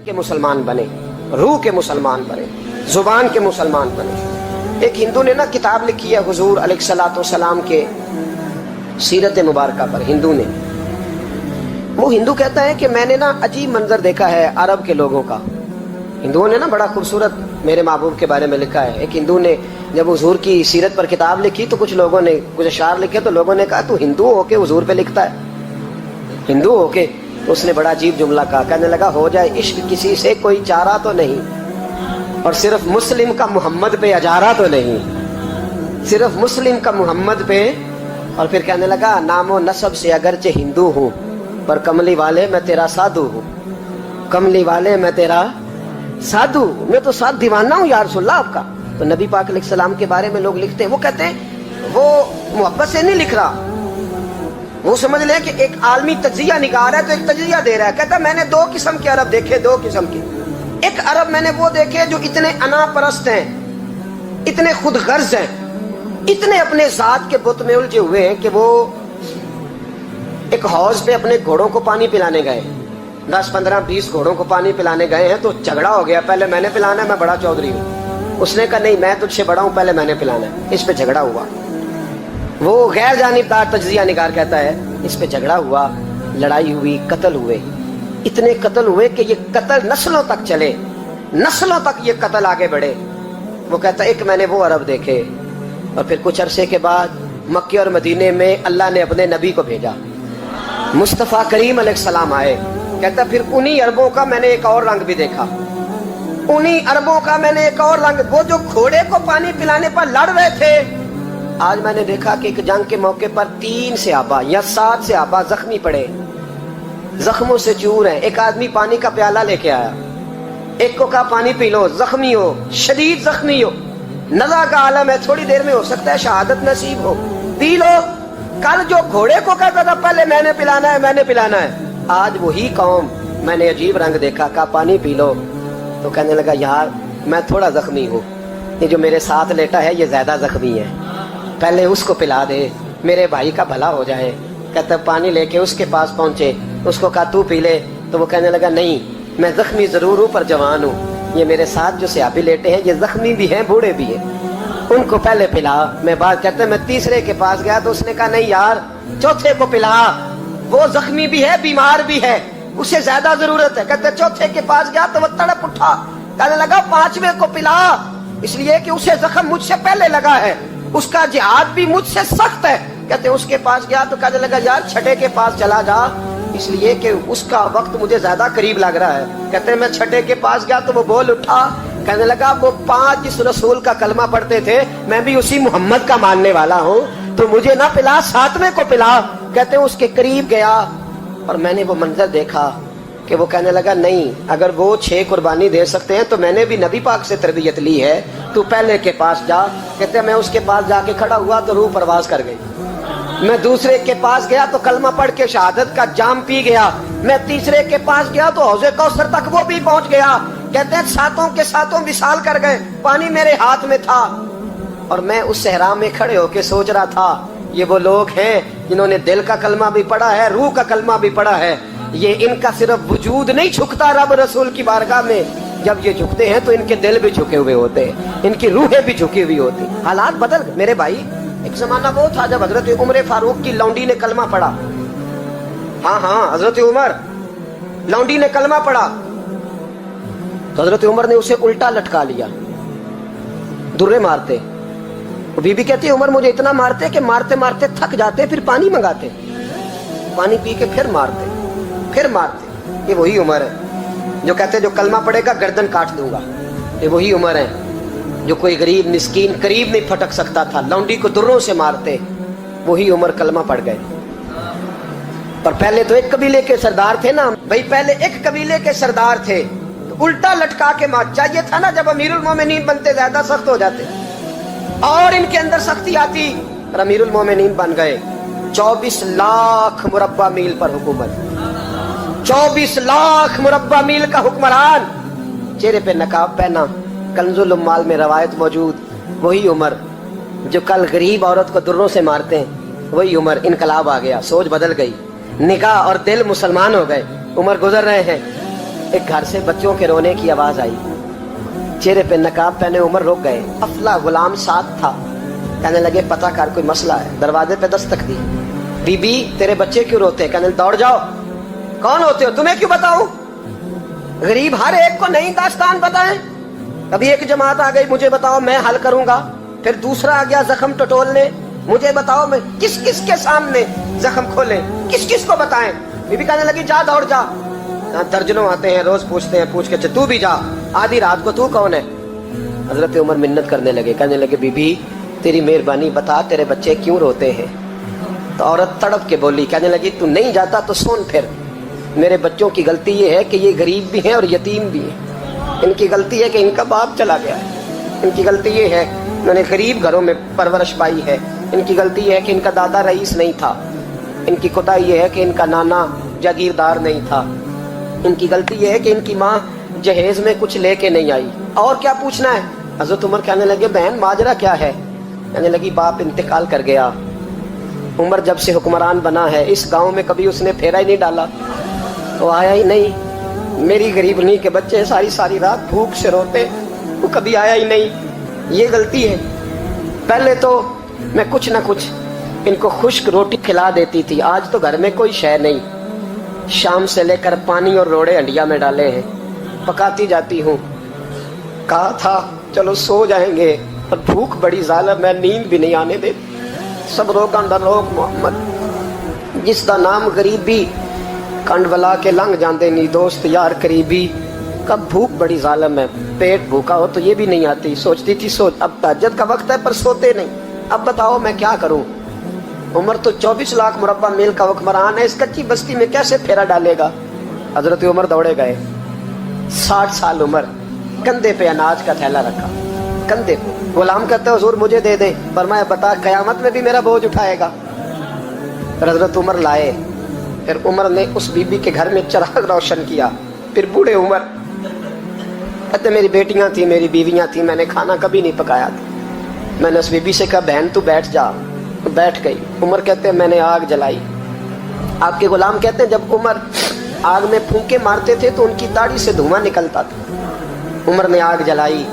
کے مسلمان بنے, روح کے مسلمان بنے, زبان کے مسلمان بنے. ایک ہندو نے نا کتاب لکھی ہے حضور علیہ الصلوۃ والسلام کے سیرت مبارکہ پر. ہندو نے, وہ ہندو کہتا ہے کہ میں نے نا عجیب منظر دیکھا ہے عرب کے لوگوں کا. ہندوؤں نے نا بڑا خوبصورت میرے محبوب کے بارے میں لکھا ہے. ایک ہندو نے جب حضور کی سیرت پر کتاب لکھی تو کچھ لوگوں نے کچھ اشعار لکھے تو لوگوں نے کہا تو ہندو ہو کے حضور پہ لکھتا ہے, ہندو ہو کے. تو اس نے بڑا عجیب جملہ کہا, کہنے لگا ہو جائے عشق کسی سے کوئی چارہ تو نہیں, اور صرف مسلم کا محمد پہ اجارہ تو نہیں, صرف مسلم کا محمد پہ. اور پھر کہنے لگا نام و نسب سے اگرچہ ہندو ہوں پر کملی والے میں تیرا سادھو ہوں, کملی والے میں تیرا سادھو, میں تو ساتھ دیوانہ ہوں یا رسول اللہ آپ کا. تو نبی پاک علیہ السلام کے بارے میں لوگ لکھتے ہیں, وہ کہتے ہیں وہ محبت سے نہیں لکھ رہا, وہ سمجھ لیں کہ ایک عالمی تجزیہ نگار ہے تو ایک تجزیہ دے رہا ہے. کہتا ہے میں نے دو قسم کے عرب دیکھے, دو قسم کے. ایک عرب میں نے وہ دیکھے جو اتنے انا پرست ہیں, اتنے خود غرض ہیں, اتنے اپنے ذات کے بت میں الجھے ہوئے ہیں کہ وہ ایک حوض پہ اپنے گھوڑوں کو پانی پلانے گئے, 10 15 20 گھوڑوں کو پانی پلانے گئے ہیں. تو جھگڑا ہو گیا, پہلے میں نے پلانا ہے, میں بڑا چودھری ہوں. اس نے کہا نہیں میں تجھ سے بڑا ہوں, پہلے میں نے پلانا ہے. اس پہ جھگڑا ہوا. وہ غیر جانبدار تجزیہ نگار کہتا ہے اس پہ جھگڑا ہوا, لڑائی ہوئی, قتل ہوئے. اتنے قتل ہوئے کہ یہ قتل نسلوں تک چلے, نسلوں تک یہ قتل آگے بڑھے. وہ کہتا ہے ایک میں نے وہ عرب دیکھے. اور پھر کچھ عرصے کے بعد مکے اور مدینے میں اللہ نے اپنے نبی کو بھیجا, مصطفیٰ کریم علیہ السلام آئے. کہتا پھر انہی عربوں کا میں نے ایک اور رنگ بھی دیکھا, انہی عربوں کا میں نے ایک اور رنگ. وہ جو گھوڑے کو پانی پلانے پر لڑ رہے تھے, آج میں نے دیکھا کہ ایک جنگ کے موقع پر 3 صحابہ یا 7 صحابہ زخمی پڑے, زخموں سے چور ہیں. ایک آدمی پانی کا پیالہ لے کے آیا, ایک کو کہا پانی پی لو, زخمی ہو, شدید زخمی ہو, نزا کا عالم ہے, تھوڑی دیر میں ہو سکتا ہے شہادت نصیب ہو, پی لو. کل جو گھوڑے کو کہتا تھا پہلے میں نے پلانا ہے, میں نے پلانا ہے, آج وہی قوم میں نے عجیب رنگ دیکھا, کہا پانی پی لو. تو کہنے لگا یار میں تھوڑا زخمی ہوں, یہ جو میرے ساتھ لیٹا ہے یہ زیادہ زخمی ہے, پہلے اس کو پلا دے, میرے بھائی کا بھلا ہو جائے. کہتا پانی لے کے اس کے پاس پہنچے, اس کو کہا تو پی لے. تو وہ کہنے لگا نہیں میں زخمی ضرور ہوں پر جوان ہوں, یہ میرے ساتھ جو صحابی لیٹے ہیں یہ زخمی بھی ہیں بوڑھے بھی ہیں, ان کو پہلے پلا. میں بات کرتا ہے میں تیسرے کے پاس گیا تو اس نے کہا نہیں یار چوتھے کو پلا, وہ زخمی بھی ہے بیمار بھی ہے, اسے زیادہ ضرورت ہے. کہتے چوتھے کے پاس گیا تو وہ تڑپ اٹھا, کہنے لگا 5ویں کو پلا, اس لیے کہ اسے زخم مجھ سے پہلے لگا ہے, اس کا جہاد بھی مجھ سے سخت ہے. کہتے اس کے پاس گیا تو کہنے لگا یار 6 کے پاس چلا جا, اس لیے کہ اس کا وقت مجھے زیادہ قریب لگ رہا ہے. کہتے میں 6 کے پاس گیا تو وہ بول اٹھا, کہنے لگا وہ 5 جس رسول کا کلمہ پڑھتے تھے میں بھی اسی محمد کا ماننے والا ہوں, تو مجھے نہ پلا 7ویں کو پلا. کہتے اس کے قریب گیا اور میں نے وہ منظر دیکھا کہ وہ کہنے لگا نہیں اگر وہ 6 قربانی دے سکتے ہیں تو میں نے بھی نبی پاک سے تربیت لی ہے, تو پہلے کے پاس جا. کہتے میں اس کے پاس جا کے کھڑا ہوا تو روح پرواز کر گئی. میں دوسرے کے پاس گیا تو کلمہ پڑھ کے شہادت کا جام پی گیا. میں تیسرے کے پاس گیا تو حوض کوثر تک وہ بھی پہنچ گیا. کہتے ہیں 7 کے 7 وصال کر گئے, پانی میرے ہاتھ میں تھا اور میں اس صحرا میں کھڑے ہو کے سوچ رہا تھا یہ وہ لوگ ہیں جنہوں نے دل کا کلمہ بھی پڑھا ہے, روح کا کلمہ بھی پڑھا ہے. یہ ان کا صرف وجود نہیں جھکتا رب رسول کی بارگاہ میں, جب یہ جھکتے ہیں تو ان کے دل بھی جھکے ہوئے ہوتے ہیں, ان کی روحیں بھی جھکی ہوئی ہوتی. حالات بدل گئے میرے بھائی. ایک زمانہ وہ تھا جب حضرت عمر فاروق کی لونڈی نے کلمہ پڑھا, ہاں حضرت عمر لونڈی نے کلمہ پڑھا تو حضرت عمر نے اسے الٹا لٹکا لیا, درے مارتے. بی بی کہتی عمر مجھے اتنا مارتے کہ مارتے مارتے تھک جاتے, پھر پانی منگاتے, پانی پی کے پھر مارتے. یہ وہی عمر ہے جو کہتے جو کلمہ پڑھے گا گردن کاٹ دوں گا. یہ وہی عمر ہے جو کوئی غریب مسکین قریب نہیں پھٹک سکتا تھا, لونڈی کو دروں سے مارتے. وہی عمر کلمہ پڑھ گئے. پر پہلے تو ایک قبیلے کے سردار تھے نا بھائی, پہلے ایک قبیلے کے سردار تھے, الٹا لٹکا کے مار. چاہیے تھا نا جب امیر المومنین بنتے زیادہ سخت ہو جاتے اور ان کے اندر سختی آتی, اور امیر المومنین بن گئے. 24 لاکھ مربع میل پر حکومت, 24 لاکھ مربع میل کا حکمران, چہرے پہ نقاب پہنا, کنز الاموال میں روایت موجود. وہی عمر جو کل غریب عورت کو دروں سے مارتے ہیں, وہی عمر. انقلاب آ گیا, سوچ بدل گئی, نگاہ اور دل مسلمان ہو گئے. عمر گزر رہے ہیں, ایک گھر سے بچوں کے رونے کی آواز آئی، چہرے پہ نقاب پہنے عمر رک گئے، افلا غلام ساتھ تھا، کہنے لگے پتہ کر کوئی مسئلہ ہے، دروازے پہ دستک دی، بی بی تیرے بچے کیوں روتے ہیں؟ کہنے دوڑ جاؤ، کون ہوتے ہو تمہیں کیوں بتاؤں؟ غریب ہر ایک کو نہیں داستان بتائیں، کبھی ایک جماعت آ گئی مجھے بتاؤ میں حل کروں گا، پھر دوسرا آ گیا زخم ٹٹولنے، مجھے بتاؤ میں کس کس کے سامنے زخم کھولیں، کس کس کو بتائیں؟ بی بی کہنے لگی جا دوڑ جا، درجنوں آتے ہیں روز پوچھتے ہیں، پوچھ کے تو بھی جا، آدھی رات کو تو کون ہے؟ حضرت عمر منت کرنے لگے، کہنے لگے بی بی تیری مہربانی بتا تیرے بچے کیوں روتے ہیں؟ تو عورت تڑپ کے بولی، کہنے لگی تو نہیں جاتا تو سن پھر، میرے بچوں کی غلطی یہ ہے کہ یہ غریب بھی ہیں اور یتیم بھی ہیں، ان کی غلطی ہے کہ ان کا باپ چلا گیا ہے، ان کی غلطی یہ ہے انہوں نے غریب گھروں میں پرورش پائی ہے، ان کی غلطی یہ ہے کہ ان کا دادا رئیس نہیں تھا، ان کی کوتاہی یہ ہے کہ ان کا نانا جاگیردار نہیں تھا، ان کی غلطی یہ ہے کہ ان کی ماں جہیز میں کچھ لے کے نہیں آئی، اور کیا پوچھنا ہے؟ حضرت عمر کہنے لگے بہن ماجرا کیا ہے؟ کہنے لگی باپ انتقال کر گیا، عمر جب سے حکمران بنا ہے اس گاؤں میں کبھی اس نے پھیرا ہی نہیں ڈالا، تو آیا ہی نہیں، میری غریبنی کے بچے ساری ساری رات بھوک سے روتے، وہ کبھی آیا ہی نہیں، یہ غلطی ہے، پہلے تو میں کچھ نہ کچھ ان کو خشک روٹی کھلا دیتی تھی، آج تو گھر میں کوئی شے نہیں، شام سے لے کر پانی اور روڑے ہنڈیا میں ڈالے ہیں، پکاتی جاتی ہوں، کہا تھا چلو سو جائیں گے، اور بھوک بڑی ظالم ہے، نیند بھی نہیں آنے دے، سب روک اندر روک محمد، جس دا نام غریبی کنڈ ولا کے لنگ جاندے نہیں دوست یار قریبی، کب بھوک بڑی ظالم ہے، پیٹ بھوکا ہو تو یہ بھی نہیں آتی، سوچتی تھی سوچ اب تہجد کا وقت ہے پر سوتے نہیں، اب بتاؤ میں کیا کروں؟ عمر تو 24 لاکھ مربع میل کا حکمران ہے، اس کچی بستی میں کیسے پھیرا ڈالے گا؟ حضرت عمر دوڑے گئے، 60 سال عمر، کندھے پہ اناج کا تھیلا رکھا، کندھے پہ، غلام کہتے حضور مجھے دے دے، فرمایا بتا قیامت میں بھی میرا بوجھ اٹھائے گا؟ پھر حضرت عمر لائے، پھر عمر نے اس بی بی کے گھر میں چراغ روشن کیا، پھر بوڑھے عمر کہتے میری بیٹیاں تھیں میری بیویاں تھیں، میں نے کھانا کبھی نہیں پکایا تھا، میں نے اس بی بی سے کہا بہن تو بیٹھ جا، بیٹھ گئی، عمر کہتے ہیں میں نے آگ جلائی، آپ کے غلام کہتے ہیں جب عمر آگ میں پھونکے مارتے تھے تو ان کی داڑھی سے دھواں نکلتا تھا، عمر نے آگ جلائی،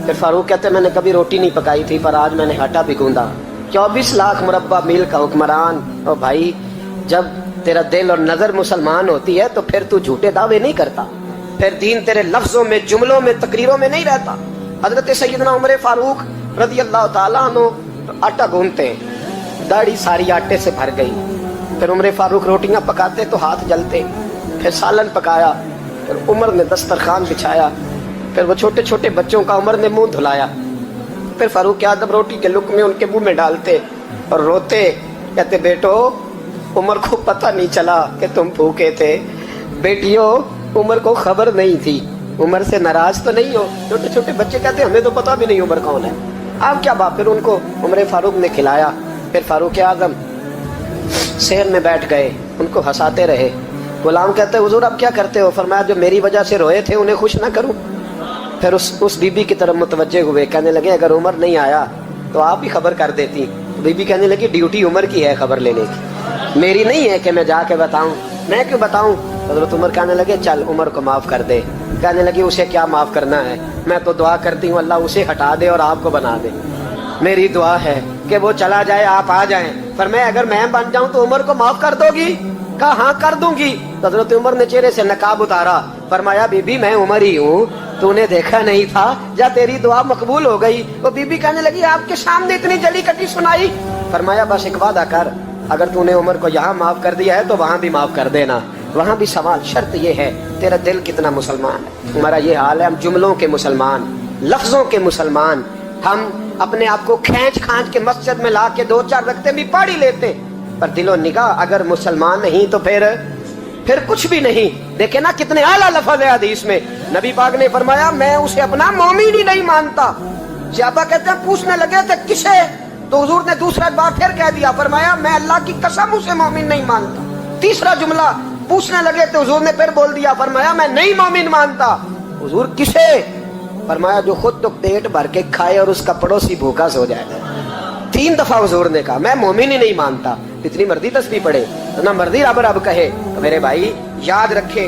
پھر فاروق کہتے ہیں میں نے کبھی روٹی نہیں پکائی تھی پر آج میں نے آٹا بھگوندا، 24 لاکھ مربع میل کا حکمران، اور بھائی جب تیرا دل اور نظر مسلمان ہوتی ہے تو پھر تو جھوٹے دعوے نہیں کرتا، پھر دین تیرے لفظوں میں جملوں میں تقریروں میں نہیں رہتا۔ حضرت سیدنا عمر فاروق رضی اللہ تعالیٰ عنہ آٹا گوندتے ہیں، داڑھی ساری آٹے سے بھر گئی، پھر عمر فاروق روٹیاں پکاتے تو ہاتھ جلتے، پھر سالن پکایا، پھر عمر نے دسترخوان بچھایا، پھر وہ چھوٹے چھوٹے بچوں کا عمر نے منہ دھلایا، پھر فاروق اعظم روٹی کے لقمے ان کے منہ میں ڈالتے اور روتے، کہتے بیٹو عمر کو پتہ نہیں چلا کہ تم بھوکے تھے، بیٹیوں عمر کو خبر نہیں تھی، عمر سے ناراض تو نہیں ہو؟ چھوٹے چھوٹے بچے کہتے ہمیں تو پتہ بھی نہیں عمر کون ہے، آپ کیا بات؟ پھر ان کو عمر فاروق نے کھلایا، پھر فاروق اعظم صحن میں بیٹھ گئے، ان کو ہنساتے رہے، غلام کہتے حضور اب کیا کرتے ہو؟ فرمایا جو میری وجہ سے روئے تھے انہیں خوش نہ کروں؟ پھر اس بی بی کی طرف متوجہ ہوئے، کہنے لگے اگر عمر نہیں آیا تو آپ ہی خبر کر دیتی، بی بی کہنے لگی ڈیوٹی عمر کی ہے خبر لینے کی، میری نہیں ہے کہ میں جا کے بتاؤں، میں کیوں بتاؤں؟ حضرت عمر کہنے لگے چل عمر کو معاف کر دے، کہنے لگی اسے کیا معاف کرنا ہے، میں تو دعا کرتی ہوں اللہ اسے ہٹا دے اور آپ کو بنا دے، میری دعا ہے کہ وہ چلا جائے آپ آ جائیں، فرمایا اگر میں بن جاؤں تو عمر کو معاف کر دو گی؟ کہا ہاں کر دوں گی۔ حضرت عمر نے چہرے سے نقاب اتارا، فرمایا بی بی میں عمر ہی ہوں، تو نے دیکھا نہیں تھا، جا تیری دعا مقبول ہو گئی۔ وہ بی بی کہنے لگی آپ کے سامنے اتنی جلی کٹی سنائی؟ فرمایا بس ایک وعدہ کر، اگر تو نے عمر کو یہاں معاف کر دیا ہے تو وہاں بھی معاف کر دینا، وہاں بھی سوال شرط یہ ہے تیرا دل کتنا مسلمان ہے۔ ہمارا یہ حال ہے، ہم جملوں کے مسلمان، لفظوں کے مسلمان، ہم اپنے آپ کو کھینچ کھانچ کے مسجد میں لا کے 2-4 رکعتیں بھی پڑھ ہی لیتے، پر دل و نگاہ اگر مسلمان نہیں تو پھر کچھ بھی نہیں۔ دیکھیں نا کتنے اعلیٰ لفظ ہے حدیث میں، نبی پاک نے فرمایا میں اسے اپنا مومن ہی نہیں مانتا۔ صحابہ کہتے ہیں پوچھنے لگے تھے کسے، تو حضور نے دوسرا بار پھر کہہ دیا، فرمایا میں اللہ کی قسم اسے مومن نہیں مانتا۔ تیسرا جملہ پوچھنے لگے تو حضور نے پھر بول دیا، فرمایا میں نہیں مومن مانتا۔ حضور کسے؟ فرمایا جو خود تو پیٹ بھر کے کھائے اور اس کا پڑوسی بھوکا سو جائے۔ 3 دفعہ حضور نے کہا میں مومن ہی نہیں مانتا، اتنی مرضی تسبیح پڑھے نہ مرضی رب رب کہے۔ تو میرے بھائی یاد رکھیں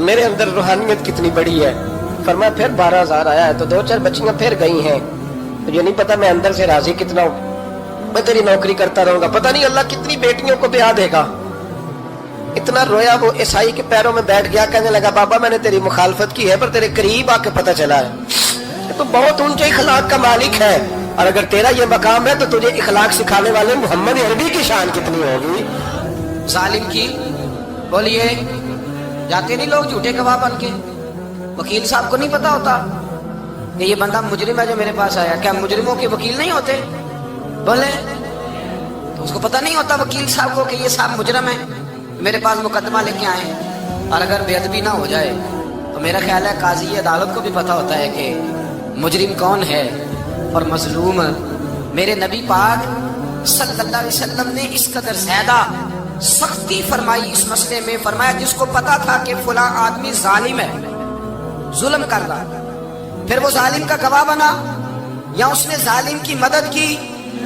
میرے اندر روحانیت کتنی بڑی ہے. فرمایا پھر 12,000 آیا ہے تو 2-4 بچیاں پھر گئی ہیں. مجھے نہیں پتا میں اندر سے راضی کتنا ہوں. میں تیری نوکری کرتا رہوں گا, پتہ نہیں اللہ کتنی بیٹیوں کو بیاہ دے گا. اتنا رویا وہ عیسائی کے پیروں میں بیٹھ گیا, کہنے لگا بابا میں نے تیری مخالفت کی ہے پر تیرے قریب آ کے پتہ چلا ہے تو بہت اونچے اخلاق کا مالک ہے, اور اگر تیرا یہ مقام ہے تو تجھے اخلاق سکھانے والے محمد عربی کی شان کتنی ہوگی. ظالم کی بولیے جاتے نہیں لوگ جھوٹے گواہ بن کے. وکیل صاحب کو نہیں پتا ہوتا کہ یہ بندہ مجرم ہے جو میرے پاس آیا, کیا مجرموں کے وکیل نہیں ہوتے؟ بولے تو اس کو پتا نہیں ہوتا وکیل صاحب کو کہ یہ صاحب مجرم ہے, میرے پاس مقدمہ لے کے آئے. اور اگر بے ادبی نہ ہو جائے تو میرا خیال ہے قاضی عدالت کو بھی پتا ہوتا ہے کہ مجرم کون ہے اور مظلوم. میرے نبی پاک صلی اللہ علیہ وسلم نے اس قدر زیادہ سختی فرمائی اس مسئلے میں. فرمایا جس کو پتا تھا کہ فلاں آدمی ظالم ہے, ظلم کر رہا, پھر وہ ظالم کا گواہ بنا یا اس نے ظالم کی مدد کی,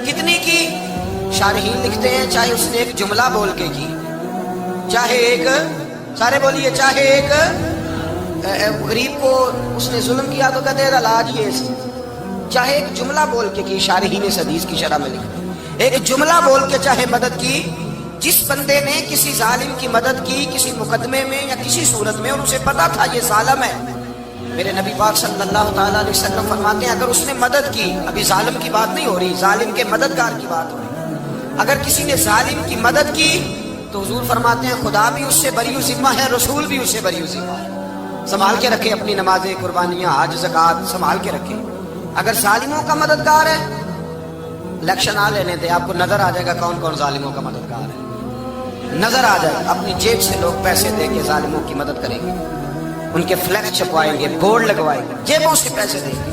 کتنی کی؟ شارحین لکھتے ہیں چاہے اس نے ایک جملہ بول کے کی, چاہے ایک, سارے بولیے, چاہے ایک غریب کو اس نے ظلم کیا تو کہتے ہیں علاج یہ سی, چاہے ایک جملہ بول کے کی. شارحین اس حدیث کی شرح میں لکھتے ایک جملہ بول کے چاہے مدد کی. جس بندے نے کسی ظالم کی مدد کی کسی مقدمے میں یا کسی صورت میں اور اسے پتا تھا یہ ظالم ہے, میرے نبی پاک صلی اللہ تعالیٰ علیہ وسلم فرماتے ہیں اگر اس نے مدد کی, ابھی ظالم کی بات نہیں ہو رہی, ظالم کے مددگار کی بات ہو رہی, اگر کسی نے ظالم کی مدد کی تو حضور فرماتے ہیں خدا بھی اس سے بری ذمہ ہے, رسول بھی اس سے بری ذمہ ہے. سنبھال کے رکھے اپنی نمازیں, قربانیاں, حج, زکوٰۃ سنبھال کے رکھے. اگر ظالموں کا مددگار ہے, الیکشن آ لینے دے, آپ کو نظر آ جائے گا کون کون ظالموں کا مددگار ہے, نظر آ جائے. اپنی جیب سے لوگ پیسے دے کے ظالموں کی مدد کریں گے, ان کے فلیکس چھپوائیں گے, بورڈ لگوائیں گے, جیبوں سے پیسے دیں گے.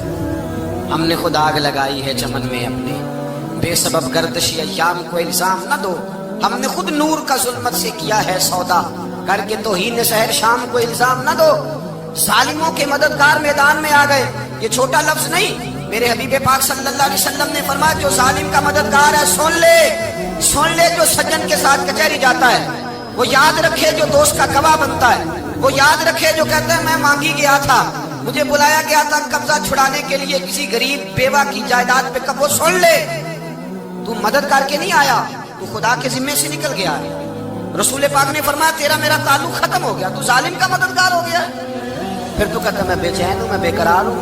ہم نے خود آگ لگائی ہے چمن میں اپنے, بے سبب گردشی ایام کو الزام نہ دو, ہم نے خود نور کا ظلمت سے کیا ہے سودا, کر کے توہین سحر شام کو الزام نہ دو. ظالموں کے مددگار میدان میں آ گئے, یہ چھوٹا لفظ نہیں. میرے حبیب پاک صلی اللہ علیہ وسلم نے فرمایا جو ظالم کا مددگار ہے سن لے, جو سجن کے ساتھ کچہری جاتا ہے وہ یاد رکھے, جو دوست کا گواہ بنتا ہے وہ یاد رکھے, جو کہتا ہے میں مانگی گیا تھا, مجھے بلایا گیا تھا قبضہ چھڑانے کے لیے کسی غریب بیوہ کی جائیداد پہ, کب وہ سن لے تو مدد کر کے نہیں آیا, تو خدا کے ذمے سے نکل گیا ہے. رسول پاک نے فرمایا تیرا میرا تعلق ختم ہو گیا, تو ظالم کا مددگار ہو گیا. پھر تو کہتا میں بے چین ہوں, میں بے قرار ہوں,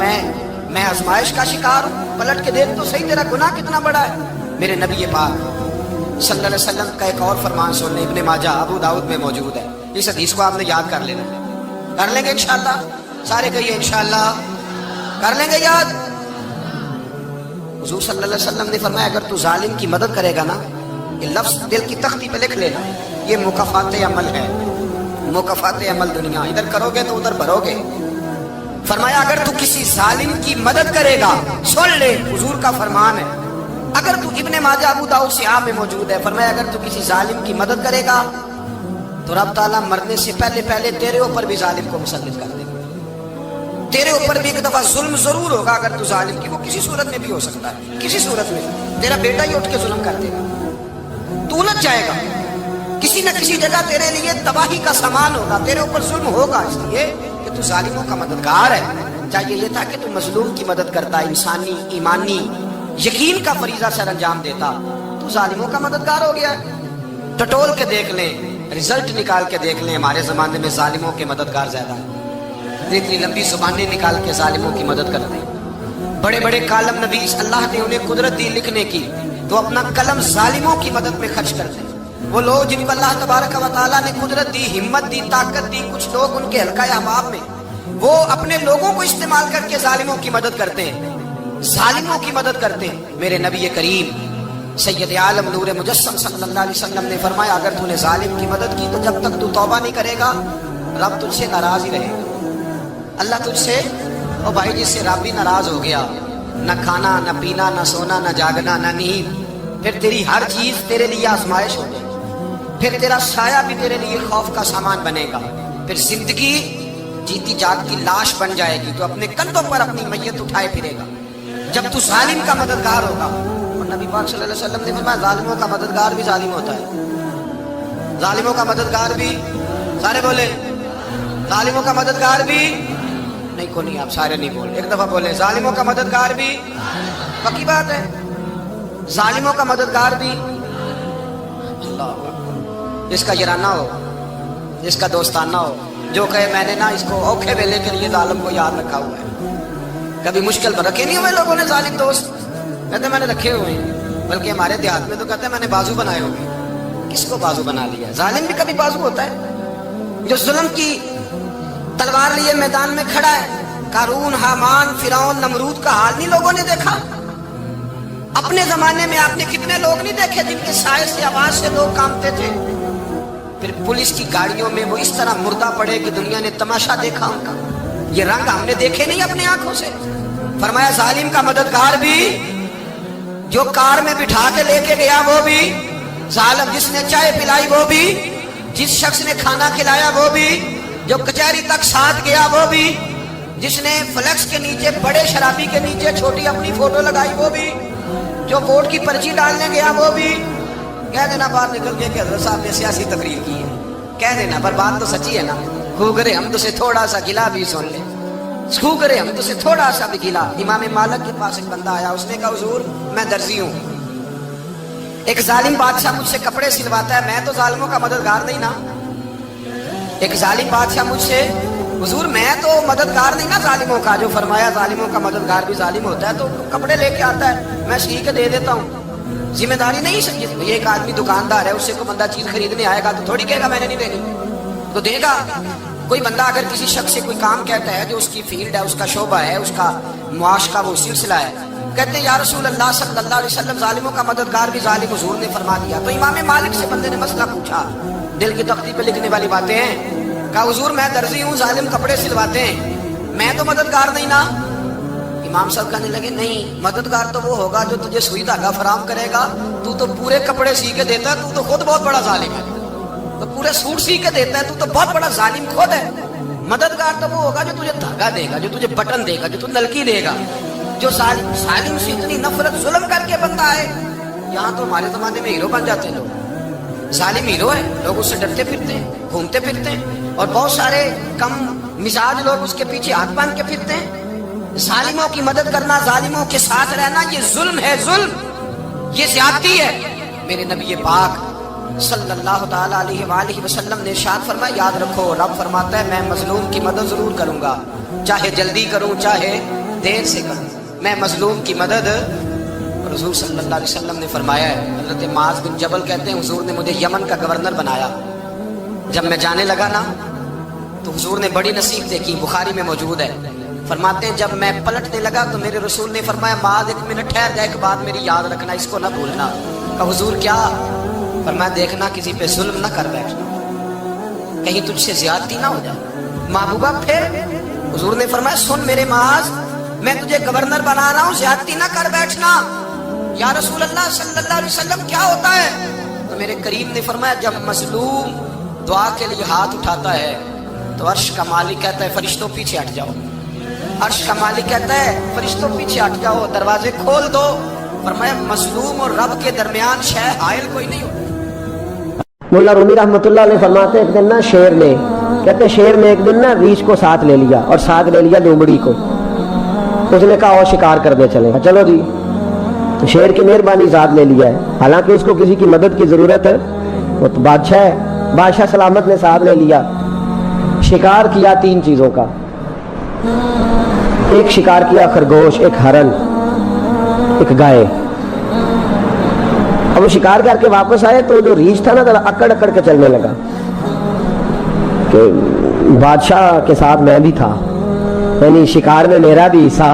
میں آزمائش کا شکار ہوں. پلٹ کے دیکھ تو صحیح تیرا گناہ کتنا بڑا ہے. میرے نبی پاک صلی اللہ علیہ وسلم کا ایک اور فرمان سننے, ابن ماجہ ابو داؤد میں موجود ہے. اس حدیث کو آپ نے یاد کر لینا, کر لیں گے انشاءاللہ, سارے کہیے انشاءاللہ کر لیں گے یاد. حضور صلی اللہ علیہ وسلم نے فرمایا اگر تو ظالم کی مدد کرے گا نا, یہ لفظ دل کی تختی پہ لکھ لینا, یہ مکافات عمل ہے, مکافات عمل دنیا, ادھر کرو گے تو ادھر بھرو گے. فرمایا اگر تو کسی ظالم کی مدد کرے گا, سن لے حضور کا فرمان ہے, اگر تو ابن ماجہ ابو داؤد سیاہ میں موجود ہے, فرمایا اگر تو کسی ظالم کی مدد کرے گا تو رب تعالیٰ مرنے سے پہلے تیرے اوپر بھی ظالم کو مسلط کر دے گا. تیرے اوپر بھی ایک دفعہ ظلم ضرور ہوگا اگر تو ظالم کی, وہ کسی صورت میں بھی ہو سکتا ہے, کسی صورت میں تیرا بیٹا ہی اٹھ کے ظلم کر دے گا, تو الجھ جائے گا, کسی نہ کسی جگہ تیرے لیے تباہی کا سامان ہوگا, تیرے اوپر ظلم ہوگا, اس لیے کہ تو ظالموں کا مددگار ہے. چاہیے یہ تھا کہ تو مظلوم کی مدد کرتا, انسانی ایمانی یقین کا فریضہ سر انجام دیتا, تو ظالموں کا مددگار ہو گیا. ٹٹول کے دیکھ لیں, رزلٹ نکال کے دیکھ لیں, ہمارے زمانے میں ظالموں کے مددگار زیادہ ہیں. اتنی لمبی زبانیں نکال کے ظالموں کی مدد کرتے ہیں. بڑے بڑے کالم نویس اللہ نے انہیں قدرت دی لکھنے کی, تو اپنا قلم ظالموں کی مدد میں خرچ کرتے ہیں. وہ لوگ جن کو اللہ تبارک و تعالیٰ نے قدرت دی, ہمت دی, طاقت دی, کچھ لوگ ان کے حلقہ احباب میں وہ اپنے لوگوں کو استعمال کر کے ظالموں کی مدد کرتے ہیں, ظالموں کی مدد کرتے ہیں. میرے نبی کریم سید عالم نور مجسم صلی اللہ علیہ وسلم نے فرمایا اگر تو نے ظالم کی مدد کی تو جب تک تو توبہ نہیں کرے گا رب تجھ سے ناراض ہی رہے گا. اللہ تجھ سے, او بھائی جس سے رب بھی ناراض ہو گیا, نہ کھانا نہ پینا نہ سونا نہ جاگنا نہ نیند, پھر تیری ہر چیز تیرے لیے آزمائش ہو جائے گی, پھر تیرا سایہ بھی تیرے لیے خوف کا سامان بنے گا, پھر زندگی جیتی جاگتی لاش بن جائے گی, تو اپنے کندھوں پر اپنی میت اٹھائے پھرے گا جب تو ظالم کا مددگار ہوگا. اور نبی پاک صلی اللہ علیہ وسلم نے فرمایا ظالموں کا مددگار بھی ظالم ہوتا ہے, ظالموں کا مددگار بھی, سارے بولے ظالموں کا مددگار بھی نہیں، کو نہیں، آپ سارے نہیں بول، ایک دفعہ بولیں، ظالموں کا مددگار بھی، پکی بات ہے، ظالموں کا مددگار بھی اللہ، جس کا یارانہ ہو، جس کا دوستانہ ہو، جو کہے میں نے نا اس کو اوکھے ویلے کے لیے ظالم کو یاد رکھا ہوا ہے، کبھی مشکل پر رکھے نہیں ہوئے لوگوں نے ظالم دوست، کہتے میں نے رکھے ہوئے ہیں، بلکہ ہمارے دیہات میں تو کہتے ہیں میں نے بازو بنائے ہوئے ہیں۔ کس کو بازو بنا لیا؟ ظالم بھی کبھی بازو ہوتا ہے، جو ظلم کی تلوار لیے میدان میں کھڑا ہے۔ قارون، حامان، فرعون، نمرود کا حال نہیں لوگوں نے دیکھا؟ اپنے زمانے میں آپ نے کتنے لوگ نہیں دیکھے جن کے سائے سے، آواز سے لوگ کانپتے تھے؟ پھر پولیس کی گاڑیوں میں وہ اس طرح مردہ پڑے کہ دنیا نے تماشا دیکھا ان کا۔ یہ رنگ ہم نے دیکھے نہیں اپنے آنکھوں سے۔ فرمایا ظالم کا مددگار بھی، جو کار میں بٹھا کے لے کے گیا وہ بھی ظالم، جس نے چائے پلائی وہ بھی، جس شخص نے کھانا کھلایا وہ بھی، جو کچہری تک ساتھ گیا وہ بھی، جس نے فلیکس کے نیچے، بڑے شرابی کے نیچے چھوٹی اپنی فوٹو لگائی وہ بھی، جو ووٹ کی پرچی ڈالنے گیا وہ بھی۔ کہہ دینا باہر نکل کے کہ حضرت صاحب نے سیاسی تقریر کی ہے، کہہ دینا، پر بات تو سچی ہے نا۔ خو کرے ہم تو سے تھوڑا سا گلا بھی سن لے، خو کرے ہم تو سے تھوڑا سا بھی گلا۔ امام مالک کے پاس ایک بندہ آیا، اس نے کہا حضور میں درزی ہوں، ایک ظالم بادشاہ مجھ سے کپڑے سلواتا ہے، میں تو ظالموں کا مددگار نہیں نا۔ ایک ظالم بادشاہ مجھ سے، حضور میں تو مددگار نہیں نا ظالموں کا۔ جو فرمایا ظالموں کا مددگار بھی ظالم ہوتا ہے، تو کپڑے لے کے آتا ہے، میں سی کے دے دیتا ہوں، ذمہ داری نہیں سمجھے۔ ایک آدمی دکاندار ہے، اس سے کوئی بندہ چیز خریدنے آئے گا تو تھوڑی کہے گا میں نے نہیں دینی، تو دے گا۔ کوئی بندہ اگر کسی شخص سے کوئی کام کہتا ہے جو اس کی فیلڈ ہے، اس کا شعبہ ہے، اس کا معاش کا وہ سلسلہ ہے، کہتے ہیں یا رسول اللہ صلی اللہ علیہ وسلم ظالموں کا مددگار بھی ظالم، حضور نے فرما دیا۔ تو امام مالک سے بندے نے مسئلہ پوچھا، دل کی تختی پہ لکھنے والی باتیں ہیں، کہا حضور میں درزی ہوں، ظالم کپڑے سلواتے ہیں، میں تو مددگار نہیں نا۔ امام صاحب کہنے لگے نہیں، مددگار تو وہ ہوگا جو تجھے سوئی دھاگا فراہم کرے گا، تو تو پورے کپڑے سی کے دیتا ہے، تو تو خود بہت بڑا ظالم ہے، تو پورے سوٹ سی کے دیتا ہے، تو تو بہت بڑا ظالم خود ہے۔ مددگار تو وہ ہوگا جو تجھے دھاگا دے گا، جو تجھے بٹن دے گا، جو تجھے نلکی دے گا۔ جو ظالم سے اتنی نفرت ظلم کر کے بندہ ہے، یہاں تو ہمارے زمانے میں ہیرو بن جاتے ہیں لوگ، ظالم ہیرو ہے، لوگ اس سے ڈرتے پھرتے ہیں، گھومتے پھرتے ہیں، اور بہت سارے کم مزاج لوگ اس کے پیچھے ہاتھ باندھ کے پھرتے ہیں۔ ظالموں کی مدد کرنا، ظالموں کے ساتھ رہنا، یہ ظلم ہے، ظلم، یہ زیادتی ہے۔ میرے نبی پاک صلی اللہ تعالی علیہ وآلہ وسلم نے ارشاد فرمایا، یاد رکھو رب فرماتا ہے میں مظلوم کی مدد ضرور کروں گا، چاہے جلدی کروں چاہے دیر سے کروں، میں مظلوم کی مدد۔ اور حضور صلی اللہ علیہ وسلم نے فرمایا ہے، حضرت معاذ بن جبل کہتے ہیں حضور نے مجھے یمن کا گورنر بنایا، جب میں جانے لگا نا تو حضور نے بڑی نصیحت دیکھی، بخاری میں موجود ہے، فرماتے ہیں جب میں پلٹنے لگا تو میرے رسول نے فرمایا معاذ ایک منٹ ٹھہر جا، ایک بات میری یاد رکھنا، اس کو نہ بھولنا۔ کہا حضور کیا؟ فرمایا دیکھنا کسی پہ ظلم نہ کر بیٹھنا، کہیں تجھ سے زیادتی نہ ہو جائے۔ محبوبہ پھر حضور نے فرمایا سن میرے معاذ، میں تجھے گورنر بنا رہا ہوں، زیادتی نہ کر بیٹھنا۔ یا رسول اللہ صلی اللہ علیہ وسلم کیا ہوتا ہے؟ تو میرے کریم نے فرمایا جب مظلوم دعا کے لیے ہاتھ اٹھاتا ہے تو عرش کا مالک کہتا ہے فرشتوں پیچھے ہٹ جاؤ، عرش کا مالک کہتا ہے فرشتوں پیچھے ہٹ جاؤ، دروازے کھول دو۔ فرمایا مظلوم اور رب کے درمیان شے حائل کوئی نہیں ہوتا۔ مولا رومی رحمۃ اللہ علیہ فرماتے ایک دن نا شیر نے، کہتے شیر نے ایک دن نا ریچھ کو ساتھ لے لیا اور ساتھ لے لیا لومڑی کو، اس نے کہا اور شکار کرنے چلے، چلو جی، تو شیر کی مہربانی ذات لے لیا ہے، حالانکہ اس کو کسی کی مدد کی ضرورت ہے، وہ تو بادشاہ ہے، بادشاہ سلامت نے ساتھ لے لیا، شکار کیا 3 چیزوں کا، ایک شکار کیا خرگوش، ایک ہرن، ایک گائے۔ اب وہ شکار کر کے واپس آئے تو جو ریچھ تھا نا ذرا اکڑ اکڑ کے چلنے لگا کہ بادشاہ کے ساتھ میں بھی تھا، یعنی شکار میں میرا بھی حصہ،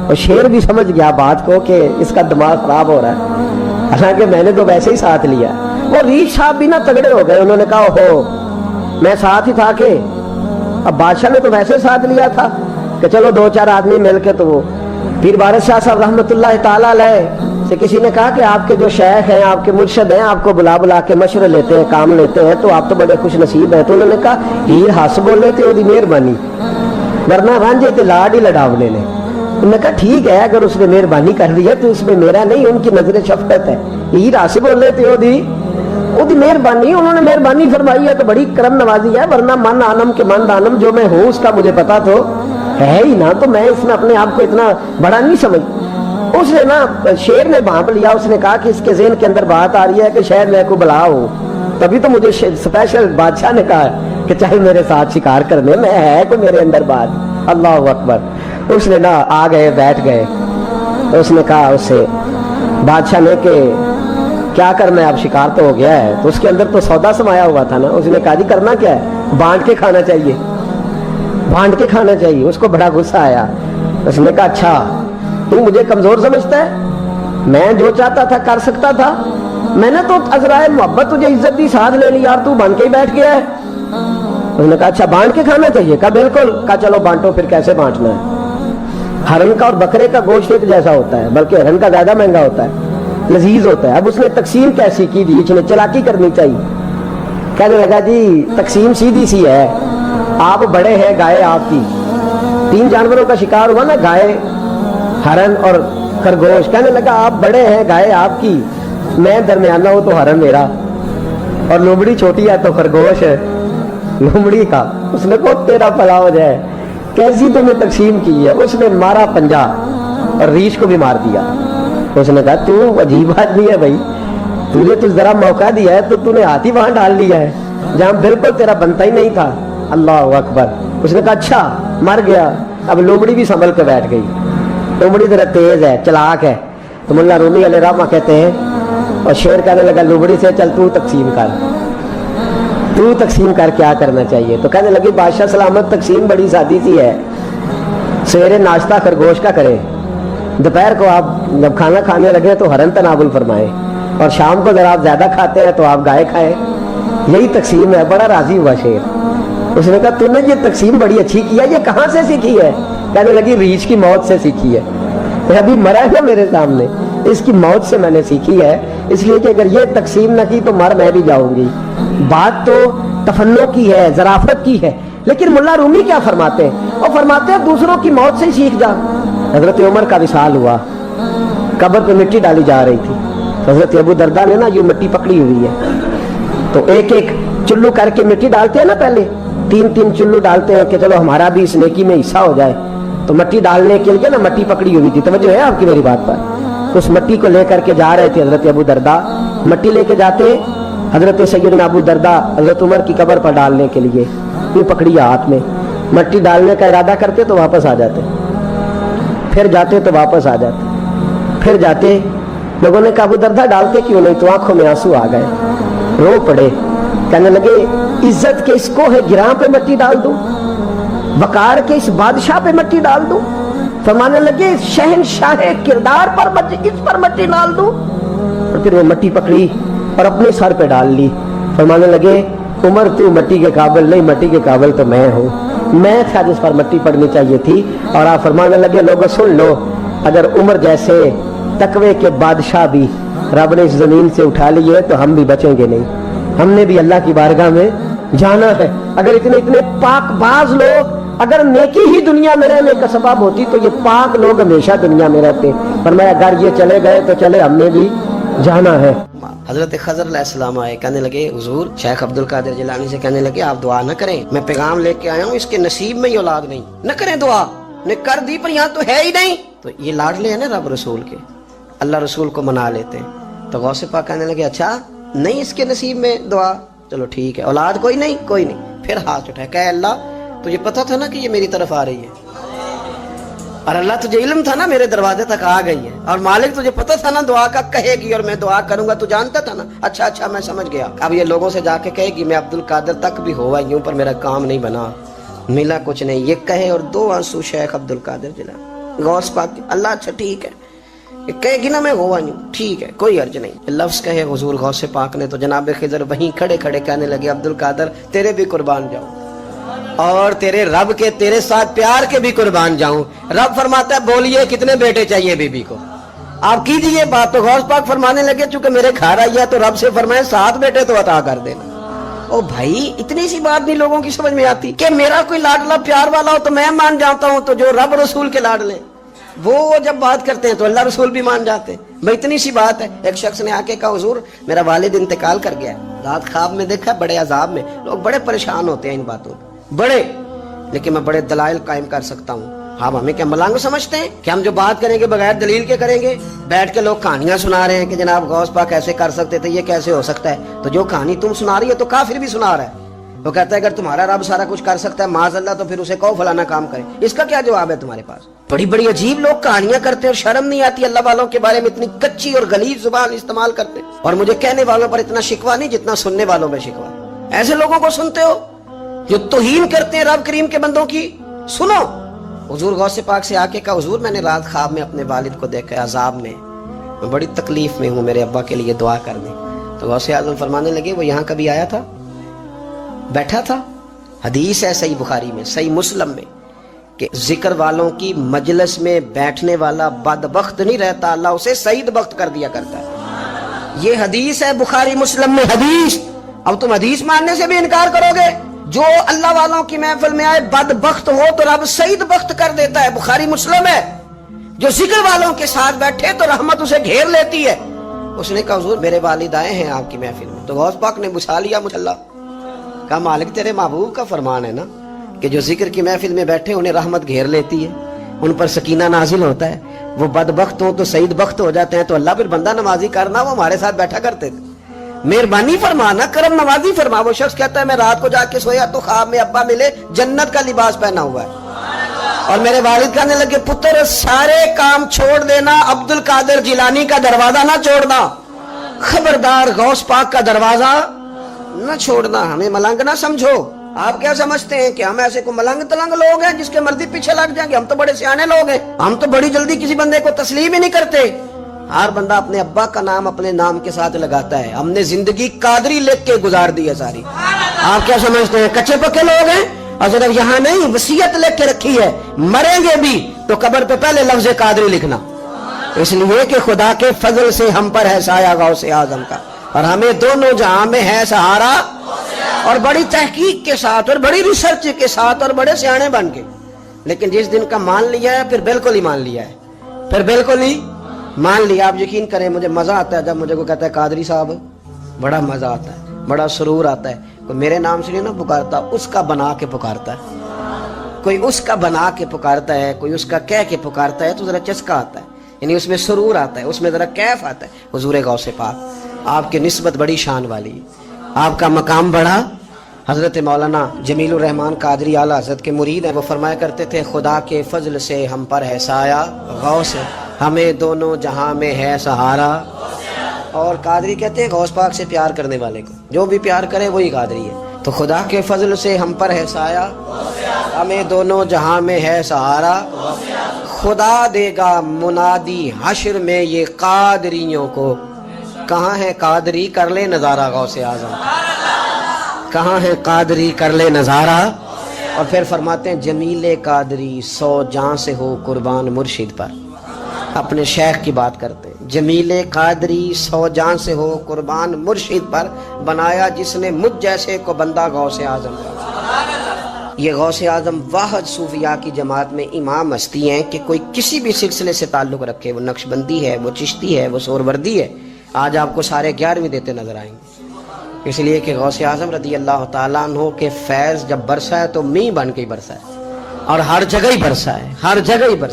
اور شیر بھی سمجھ گیا بات کو کہ اس کا دماغ خراب ہو رہا ہے، حالانکہ میں نے تو ویسے ہی ساتھ لیا۔ وہ ریچھ صاحب بھی نا تگڑے ہو گئے، انہوں نے کہا ہو میں ساتھ ہی تھا کہ اب بادشاہ نے تو ویسے ساتھ لیا تھا کہ چلو 2-4 آدمی مل کے۔ تو وہ پیر بارش شاہ صاحب رحمۃ اللہ تعالیٰ علیہ سے کسی نے کہا کہ آپ کے جو شیخ ہیں، آپ کے مرشد ہیں، آپ کو بلا بلا کے مشورے لیتے ہیں، کام لیتے ہیں، تو آپ تو بڑے خوش نصیب ہیں۔ تو انہوں نے کہا ہیر ہس بولے تے وہ مہربانی، ورنہ رانجھے تے لاڈ ہی لڑاونے نے۔ انہوں نے کہا ٹھیک ہے اگر اس نے مہربانی کر دی ہے تو اس میں میرا نہیں، ان کی نظر شفقت ہے، ہیر ہس بولے تے وہ وہ مہربانی, انہوں نے مہربانی فرمائی ہے تو بڑی کرم نوازی ہے, ورنہ من آنم کے من دانم, جو میں ہوں اس کا مجھے پتا تو ہے ہی نا, تو میں اس میں اپنے آپ کو اتنا بڑا نہیں سمجھ. اس نے نا شیر نے بھانپ لیا, اس نے کہا کہ اس کے ذہن کے اندر بات آ رہی ہے کہ شاید میں کو بلا ہوں, تبھی تو مجھے اسپیشل بادشاہ نے کہا کہ چل میرے ساتھ شکار کرنے میں, ہے کوئی میرے اندر بات. اللہ اکبر. اس نے نا آ گئے, بیٹھ گئے. اس نے کہا اس سے بادشاہ نے کہ کیا کرنا ہے, اب شکار تو ہو گیا ہے. تو اس کے اندر تو سودا سمایا ہوا تھا نا. اس نے کہا جی کرنا کیا ہے, بانٹ کے کھانا چاہیے, بانٹ کے کھانا چاہیے. اس کو بڑا غصہ آیا. اس نے کہا اچھا تو مجھے کمزور سمجھتا ہے, میں جو چاہتا تھا کر سکتا تھا, میں نے تو عذرائے محبت تجھے عزت دی ساتھ لے لی یار, تو بن کے ہی بیٹھ گیا ہے. اس نے کہا اچھا بانٹ کے کھانا چاہیے. کہا بالکل. کہا چلو بانٹو, پھر کیسے بانٹنا ہے. ہرن کا اور بکرے کا گوشت ایک جیسا ہوتا ہے, بلکہ ہرن کا زیادہ مہنگا ہوتا ہے, لذیذ ہوتا ہے. اب اس نے تقسیم کیسی کی دی, اس نے چلاکی کرنی چاہیے. کہنے لگا جی تقسیم سیدھی سی ہے, آپ بڑے ہیں, گائے آپ کی, 3 جانوروں کا شکار ہوا نا, گائے, ہرن اور خرگوش. کہنے لگا آپ بڑے ہیں, گائے آپ کی, میں درمیانہ ہوں تو ہرن میرا, اور لومڑی چھوٹی ہے تو خرگوش ہے لومڑی کا. اس نے کہا تیرا بھلا ہو جائے, کیسی تم نے تقسیم کی ہے. اس نے مارا پنجا اور ریچھ کو بھی مار دیا. اس نے کہا تو عجیب آدمی ہے بھائی, تجھے تو ذرا موقع دیا ہے تو تو نے ہاتھ ہی وہاں ڈال لیا ہے جہاں بالکل تیرا بنتا ہی نہیں تھا. اللہ اکبر. اس نے کہا اچھا مر گیا. اب لومڑی بھی سنبھل کے بیٹھ گئی. لومڑی ذرا تیز ہے, چلاک ہے. تو مولا رومی علیہ الرحمہ کہتے ہیں, اور شیر کہنے لگا لومڑی سے چل تو تقسیم کر, تو تقسیم کر کیا کرنا چاہیے. تو کہنے لگی بادشاہ سلامت تقسیم بڑی سادی سی ہے, سویرے ناشتہ خرگوش کا کرے, دوپہر کو آپ جب کھانا کھانے لگے تو ہرن تناول فرمائے, اور شام کو اگر آپ زیادہ کھاتے ہیں تو آپ گائے کھائیں. یہی تقسیم ہے. بڑا راضی ہوا شیر. اس نے کہا تم نے یہ تقسیم بڑی اچھی کی ہے, یہ کہاں سے سیکھی ہے. کہنے لگی ریچھ کی موت سے سیکھی ہے. ابھی مرا ہے میرے سامنے, اس کی موت سے میں نے سیکھی ہے, اس لیے کہ اگر یہ تقسیم نہ کی تو مر میں بھی جاؤں گی. بات تو تفنن کی ہے, ظرافت کی ہے, لیکن ملا رومی کیا فرماتے ہیں, اور فرماتے ہیں دوسروں کی موت سے سیکھ جا. حضرت عمر کا وصال ہوا, قبر پہ مٹی ڈالی جا رہی تھی. حضرت ابو درداء نے نا یہ مٹی پکڑی ہوئی ہے, تو ایک ایک چلو کر کے مٹی ڈالتے ہیں نا, پہلے 3 چلو ڈالتے ہیں کہ چلو ہمارا بھی اس نیکی میں حصہ ہو جائے. تو مٹی ڈالنے کے لیے نا مٹی پکڑی ہوئی تھی, توجہ ہے آپ کی میری بات پر. تو اس مٹی کو لے کر کے جا رہے تھے حضرت ابو درداء. مٹی لے کے جاتے حضرت سیدنا ابو درداء حضرت عمر کی قبر پر ڈالنے کے لیے, یہ پکڑی ہاتھ میں, مٹی ڈالنے کا ارادہ کرتے تو واپس آ جاتے, پھر جاتے تو واپس آ جاتے, پھر جاتے. لوگوں نے کہا ابو درداء ڈالتے کیوں نہیں, تو آنکھوں میں آنسو آ گئے, رو پڑے. کہنے لگے عزت کے اس کو ہے گراں پہ مٹی ڈال دوں, وقار کے اس بادشاہ پہ مٹی ڈال دوں. فرمانے لگے شہنشاہ کردار پر اس پر مٹی ڈال دوں. اور پھر وہ مٹی پکڑی اور اپنے سر پہ ڈال لی. فرمانے لگے عمر تو مٹی کے قابل نہیں, مٹی کے قابل تو میں ہوں, میں تھا جس پر مٹی پڑنی چاہیے تھی. اور آپ فرمانے لگے لوگوں سن لو, اگر عمر جیسے تقوی کے بادشاہ بھی رب نے اس زمین سے اٹھا لیے تو ہم بھی بچیں گے نہیں, ہم نے بھی اللہ کی بارگاہ میں جانا ہے. اگر اتنے پاک باز لوگ, اگر نیکی ہی دنیا میں رہنے کا سبب ہوتی تو یہ پاک لوگ ہمیشہ دنیا میں رہتے. فرمایا اگر یہ چلے گئے تو چلے, ہم نے بھی جانا ہے. حضرت خضر علیہ السلام آئے, کہنے لگے حضور شیخ عبد القادر جیلانی سے, کہنے لگے آپ دعا نہ کریں, میں پیغام لے کے آیا ہوں, اس کے نصیب میں ہی اولاد نہیں, نہ کریں دعا. نے کر دی پر یہاں تو ہے ہی نہیں. تو یہ لاڈلے ہیں نا رب رسول کے, اللہ رسول کو منا لیتے ہیں. تو غوث پاک کہنے لگے اچھا نہیں اس کے نصیب میں دعا, چلو ٹھیک ہے, اولاد کوئی نہیں, کوئی نہیں. پھر ہاتھ اٹھائے, کہ اللہ تجھے پتا تھا نا کہ یہ میری طرف آ رہی ہے, اور اللہ تجھے علم تھا نا میرے دروازے تک آ گئی ہے, اور مالک تجھے پتا تھا نا دعا کا کہے گی اور میں دعا کروں گا, تو جانتا تھا نا. اچھا میں سمجھ گیا. اب یہ لوگوں سے جا کے کہے گی میں عبد القادر تک بھی ہوا یوں, پر میرا کام نہیں بنا, ملا کچھ نہیں, یہ کہے اور 2 آنسو شیخ عبد القادر جیلانی. غوث پاک اللہ اچھا ٹھیک ہے, یہ کہے گی نا میں ہوا یوں, ٹھیک ہے کوئی عرض نہیں. لفظ کہے حضور غوث پاک نے, تو جناب خضر وہیں کھڑے کھڑے کہنے لگے عبد القادر تیرے بھی قربان جاؤں, اور تیرے رب کے تیرے ساتھ پیار کے بھی قربان جاؤں. رب فرماتا ہے بولیے کتنے بیٹے چاہیے بی بی کو, آپ کیجئے بات. تو غوث پاک فرمانے لگے چونکہ میرے گھر آئی ہے تو رب سے فرمائے 7 بیٹے تو عطا کر دینا. او بھائی اتنی سی بات نہیں لوگوں کی سمجھ میں آتی کہ میرا کوئی لاڈلا پیار والا ہو تو میں مان جاتا ہوں, تو جو رب رسول کے لاڈلے وہ جب بات کرتے ہیں تو اللہ رسول بھی مان جاتے ہیں. بھائی اتنی سی بات ہے. ایک شخص نے آ کے کہا حضور میرا والد انتقال کر گیا, رات خواب میں دیکھا بڑے عذاب میں. لوگ بڑے پریشان ہوتے ہیں ان باتوں میں بڑے, لیکن میں بڑے دلائل قائم کر سکتا ہوں. آپ ہمیں کیا ملنگ سمجھتے ہیں کہ ہم جو بات کریں گے بغیر دلیل کے کریں گے؟ بیٹھ کے لوگ کہانیاں سنا رہے ہیں کہ جناب غوث پاک ایسے کر سکتے تھے, یہ کیسے ہو سکتا ہے. تو جو کہانی تم سنا رہی ہو تو کافر بھی سنا رہا ہے. وہ کہتا ہے اگر تمہارا رب سارا کچھ کر سکتا ہے معاذ اللہ تو پھر اسے کہو فلانا کام کرے. اس کا کیا جواب ہے تمہارے پاس؟ بڑی بڑی عجیب لوگ کہانیاں کرتے ہیں اور شرم نہیں آتی اللہ والوں کے بارے میں, اتنی کچی اور غلیظ زبان استعمال کرتے ہیں. اور مجھے کہنے والوں پر اتنا شکوہ نہیں جتنا سننے والوں میں شکوہ. ایسے لوگوں کو سنتے ہو جو توہین کرتے ہیں رب کریم کے بندوں کی. سنو, حضور غوث پاک سے آ کے کہا حضور میں نے رات خواب میں اپنے والد کو دیکھا عذاب میں بڑی تکلیف میں ہوں, میرے ابا کے لیے دعا کر دیں. تو غوث اعظم فرمانے لگے وہ یہاں کبھی آیا تھا, بیٹھا تھا. حدیث ہے صحیح بخاری میں, صحیح مسلم میں, کہ ذکر والوں کی مجلس میں بیٹھنے والا بدبخت نہیں رہتا, اللہ اسے سعید بخت کر دیا کرتا ہے. یہ حدیث ہے بخاری مسلم میں حدیث. اب تم حدیث ماننے سے بھی انکار کرو گے؟ جو اللہ والوں کی محفل میں آئے بدبخت ہو تو رب سعید بخت کر دیتا ہے, بخاری مسلم ہے. جو ذکر والوں کے ساتھ بیٹھے تو رحمت اسے گھیر لیتی ہے. اس نے کہا حضور میرے والد آئے ہیں آپ کی محفل میں. تو غوث پاک نے بچھا لیا مجھلا, کہا مالک تیرے محبوب کا فرمان ہے نا کہ جو ذکر کی محفل میں بیٹھے انہیں رحمت گھیر لیتی ہے, ان پر سکینہ نازل ہوتا ہے. وہ بدبخت ہوں تو سعید بخت ہو جاتے ہیں. تو اللہ پھر بندہ نمازی کرنا, وہ ہمارے ساتھ بیٹھا کرتے تھے. مہربانی فرمانا, کرم نوازی فرما. وہ شخص کہتا ہے میں رات کو جا کے سویا تو خواب میں ابا ملے جنت کا لباس پہنا ہوا ہے, اور میرے والد کہنے لگے پتر سارے کام چھوڑ دینا, عبد القادر جیلانی کا دروازہ نہ چھوڑنا, خبردار غوث پاک کا دروازہ نہ چھوڑنا. ہمیں ملنگ نہ سمجھو. آپ کیا سمجھتے ہیں کہ ہم ایسے کو ملنگ تلنگ لوگ ہیں جس کے مرضی پیچھے لگ جائیں گے؟ ہم تو بڑے سیانے لوگ ہیں, ہم تو بڑی جلدی کسی بندے کو تسلیم ہی نہیں کرتے. ہر بندہ اپنے ابا کا نام اپنے نام کے ساتھ لگاتا ہے. ہم نے زندگی قادری لکھ کے گزار دی ہے ساری. آپ کیا سمجھتے ہیں کچے پکے لوگ ہیں؟ اور صرف یہاں نہیں, وصیت لکھ کے رکھی ہے مریں گے بھی تو قبر پہ پہلے لفظ قادری لکھنا, اس لیے کہ خدا کے فضل سے ہم پر ہے سایہ غوث اعظم کا, اور ہمیں دونوں جہاں میں ہے سہارا. اور بڑی تحقیق کے ساتھ اور بڑی ریسرچ کے ساتھ اور بڑے سیانے بن کے. لیکن جس دن کا مان لیا ہے پھر بالکل ہی مان لیا ہے, پھر بالکل ہی مان لیا. آپ یقین کریں مجھے مزہ آتا ہے جب مجھے کوئی کہتا ہے قادری صاحب, بڑا مزہ آتا ہے, بڑا سرور آتا ہے. کوئی میرے نام سے نہیں نہ پکارتا, اس کا بنا کے پکارتا ہے. کوئی اس کا بنا کے پکارتا ہے, کوئی اس کا کہہ کے پکارتا ہے تو ذرا چسکا آتا ہے, یعنی اس میں سرور آتا ہے, اس میں ذرا کیف آتا ہے. حضور غوث پاک آپ کی نسبت بڑی شان والی, آپ کا مقام بڑا. حضرت مولانا جمیل الرحمان قادری اعلیٰ حضرت کے مرید ہیں, وہ فرمایا کرتے تھے خدا کے فضل سے ہم پر ہے سایہ غوث, ہمیں دونوں جہاں میں ہے سہارا. اور قادری کہتے ہیں غوث پاک سے پیار کرنے والے کو جو بھی پیار کرے وہی قادری ہے. تو خدا کے فضل سے ہم پر ہے سایہ, ہمیں دونوں جہاں میں ہے سہارا. خدا دے گا منادی حشر میں یہ قادریوں کو, کہاں ہے قادری کر لے نظارہ غوث اعظم, کہاں ہے قادری کر لے نظارہ. اور پھر فرماتے ہیں جمیل قادری 100 جاں سے ہو قربان مرشد پر. اپنے شیخ کی بات کرتے ہیں, جمیل قادری 100 جاں سے ہو قربان مرشد پر, بنایا جس نے مجھ جیسے کو بندہ غوث اعظم کا. یہ غوث اعظم واحد صوفیاء کی جماعت میں امام ہستی ہیں کہ کوئی کسی بھی سلسلے سے تعلق رکھے, وہ نقشبندی ہے, وہ چشتی ہے, وہ سہروردی ہے, آج آپ کو سارے 11ویں دیتے نظر آئیں گے. اس لیے کہ غوث اعظم رضی اللہ تعالیٰ عنہ کے فیض جب برسا ہے تو می بن کے ہی برسا ہے, اور ہر جگہ ہی برسا ہے, ہر جگہ ہی برسا ہے.